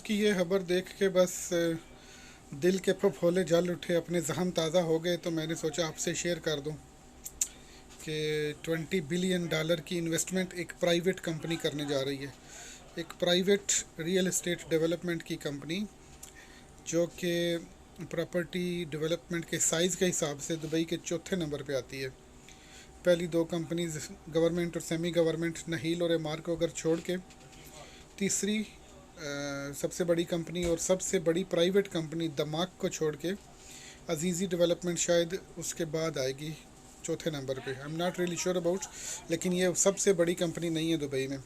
की ये खबर देख के बस दिल के फफोले जल उठे, अपने जहन ताज़ा हो गए। तो मैंने सोचा आपसे शेयर कर दूं कि $20 बिलियन की इन्वेस्टमेंट एक प्राइवेट कंपनी करने जा रही है। एक प्राइवेट रियल एस्टेट डेवलपमेंट की कंपनी, जो कि प्रॉपर्टी डेवलपमेंट के साइज़ के हिसाब से दुबई के चौथे नंबर पे आती है। पहली दो कंपनीज गवर्नमेंट और सेमी गवर्नमेंट, नहील और एमार को अगर छोड़ के, तीसरी सबसे बड़ी कंपनी और सबसे बड़ी प्राइवेट कंपनी दमाक को छोड़ के अजीज़ी डेवलपमेंट शायद उसके बाद आएगी चौथे नंबर पे। I am not really sure about, लेकिन ये सबसे बड़ी कंपनी नहीं है दुबई में।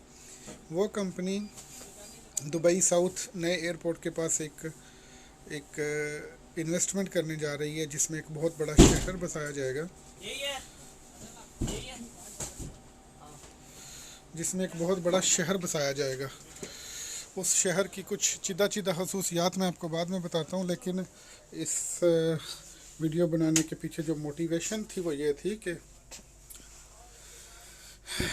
वो कंपनी दुबई साउथ नए एयरपोर्ट के पास एक इन्वेस्टमेंट करने जा रही है, जिसमें एक बहुत बड़ा शहर बसाया जाएगा, जिसमें एक बहुत बड़ा शहर बसाया जाएगा। उस शहर की कुछ चिदा चिदा खसूसियात मैं आपको बाद में बताता हूँ, लेकिन इस वीडियो बनाने के पीछे जो मोटिवेशन थी वो ये थी कि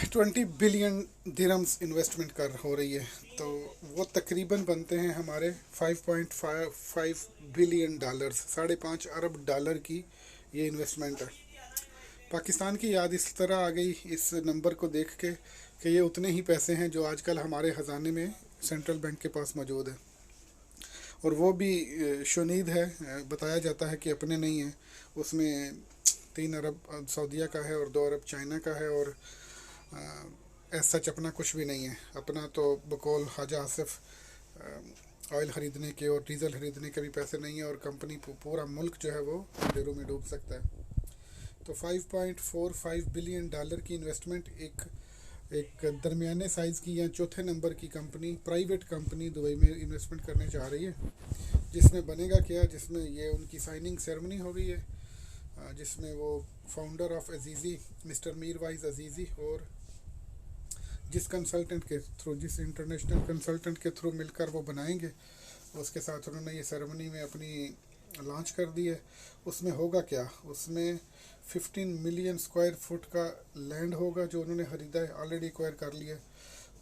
20 बिलियन दिरहम्स इन्वेस्टमेंट हो रही है, तो वो तकरीबन बनते हैं हमारे 5.5 बिलियन डॉलर्स, $5.5 अरब की ये इन्वेस्टमेंट है। पाकिस्तान की याद इस तरह आ गई इस नंबर को देख के कि ये उतने ही पैसे हैं जो आजकल हमारे ख़जाने में सेंट्रल बैंक के पास मौजूद है, और वो भी शुनीद है। बताया जाता है कि अपने नहीं है, उसमें 3 अरब सऊदीया का है और 2 अरब चाइना का है, और ऐसा सच अपना कुछ भी नहीं है। अपना तो बकौल ख्वाजा आसिफ ऑयल ख़रीदने के और डीज़ल ख़रीदने के भी पैसे नहीं है, और कंपनी पूरा मुल्क जो है वो अंधेरों में डूब सकता है। तो $5.45 बिलियन की इन्वेस्टमेंट एक दरमियाने साइज़ की या चौथे नंबर की कंपनी, प्राइवेट कंपनी दुबई में इन्वेस्टमेंट करने जा रही है। जिसमें बनेगा क्या, जिसमें ये उनकी साइनिंग सेरेमनी हो रही है, जिसमें वो फाउंडर ऑफ अजीज़ी मिस्टर मीरवाइज़ अजीज़ी और जिस इंटरनेशनल कंसल्टेंट के थ्रू मिलकर वो बनाएंगे, उसके साथ उन्होंने ये सेरेमनी में अपनी लॉन्च कर दी है। उसमें होगा क्या, उसमें 15 मिलियन स्क्वायर फुट का लैंड होगा जो उन्होंने ख़रीदा है, ऑलरेडी एक्वायर कर लिया।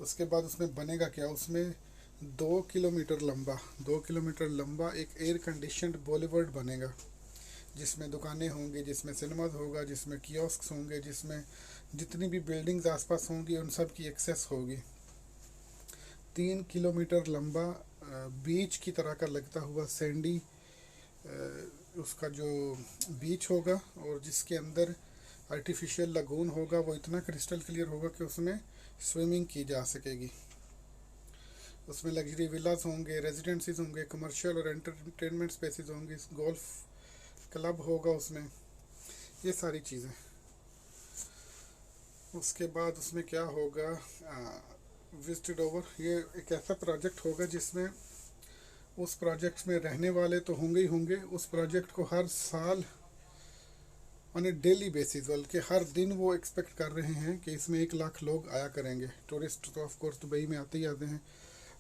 उसके बाद उसमें बनेगा क्या, उसमें 2 किलोमीटर लंबा एक एयर कंडीशनड बॉलीवुड बनेगा, जिसमें दुकानें होंगी, जिसमें सिनेमाज होगा, जिसमें कियोस्क होंगे, जिसमें जितनी भी बिल्डिंग्स आसपास होंगी उन सब की एक्सेस होगी। 3 किलोमीटर लंबा बीच की तरह का लगता हुआ सैंडी उसका जो बीच होगा, और जिसके अंदर आर्टिफिशियल लगून होगा, वो इतना क्रिस्टल क्लियर होगा कि उसमें स्विमिंग की जा सकेगी। उसमें लग्जरी विलास होंगे, रेजिडेंसीज होंगे, कमर्शियल और एंटरटेनमेंट स्पेसेस होंगे, गोल्फ क्लब होगा उसमें, ये सारी चीज़ें। उसके बाद उसमें क्या होगा, विजिटेड ओवर, ये एक ऐसा प्रोजेक्ट होगा जिसमें उस प्रोजेक्ट में रहने वाले तो होंगे ही होंगे। उस प्रोजेक्ट को हर साल ऑन ए डेली बेसिस, बल्कि हर दिन वो एक्सपेक्ट कर रहे हैं कि इसमें 1 लाख लोग आया करेंगे। टूरिस्ट तो ऑफ कोर्स दुबई में आते ही आते हैं,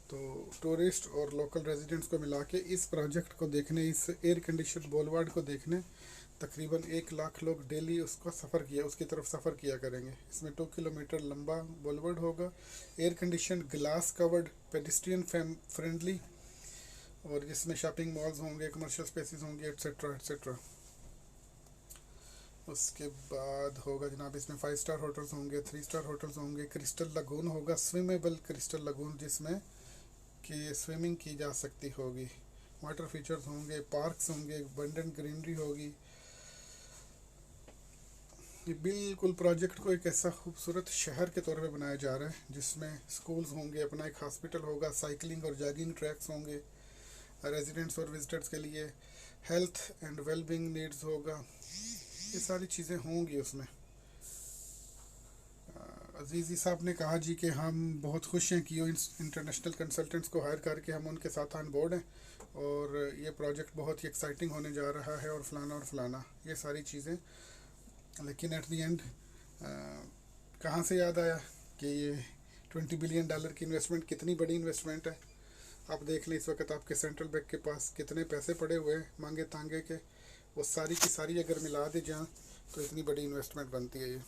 तो टूरिस्ट और लोकल रेजिडेंट्स को मिला के इस प्रोजेक्ट को देखने, इस एयर कंडीशन बॉलीवुड को देखने तकरीबन 1 लाख लोग डेली उसकी तरफ सफ़र किया करेंगे। इसमें 2 किलोमीटर लंबा बॉलीवुड होगा, air condition, glass covered, pedestrian friendly, और जिसमें शॉपिंग मॉल्स होंगे, कमर्शियल स्पेसेस होंगे, एट्सेट्रा एट्सेट्रा। उसके बाद होगा जनाब, इसमें 5 स्टार होटल्स होंगे, 3 स्टार होटल्स होंगे, क्रिस्टल लगून होगा, स्विमेबल क्रिस्टल लगून जिसमें कि स्विमिंग की जा सकती होगी, वाटर फीचर्स होंगे, पार्क्स होंगे, अबंडेंट ग्रीनरी होगी। ये बिल्कुल प्रोजेक्ट को एक ऐसा खूबसूरत शहर के तौर पे बनाया जा रहा है, जिसमें स्कूल्स होंगे, अपना एक हॉस्पिटल होगा, साइकिलिंग और जॉगिंग ट्रैक्स होंगे रेजिडेंट्स और विजिटर्स के लिए, हेल्थ एंड वेलबींग नीड्स होगा, ये सारी चीज़ें होंगी उसमें। अजीज़ी साहब ने कहा जी कि हम बहुत खुश हैं कि इंटरनेशनल कंसल्टेंट्स को हायर करके हम उनके साथ ऑन बोर्ड हैं, और ये प्रोजेक्ट बहुत ही एक्साइटिंग होने जा रहा है, और फलाना ये सारी चीज़ें। लेकिन एट दी एंड कहाँ से याद आया कि ये $20 बिलियन की इन्वेस्टमेंट कितनी बड़ी इन्वेस्टमेंट है। आप देख लें इस वक्त आपके सेंट्रल बैंक के पास कितने पैसे पड़े हुए हैं मांगे तांगे के, वो सारी की सारी अगर मिला दी जाए तो इतनी बड़ी इन्वेस्टमेंट बनती है ये।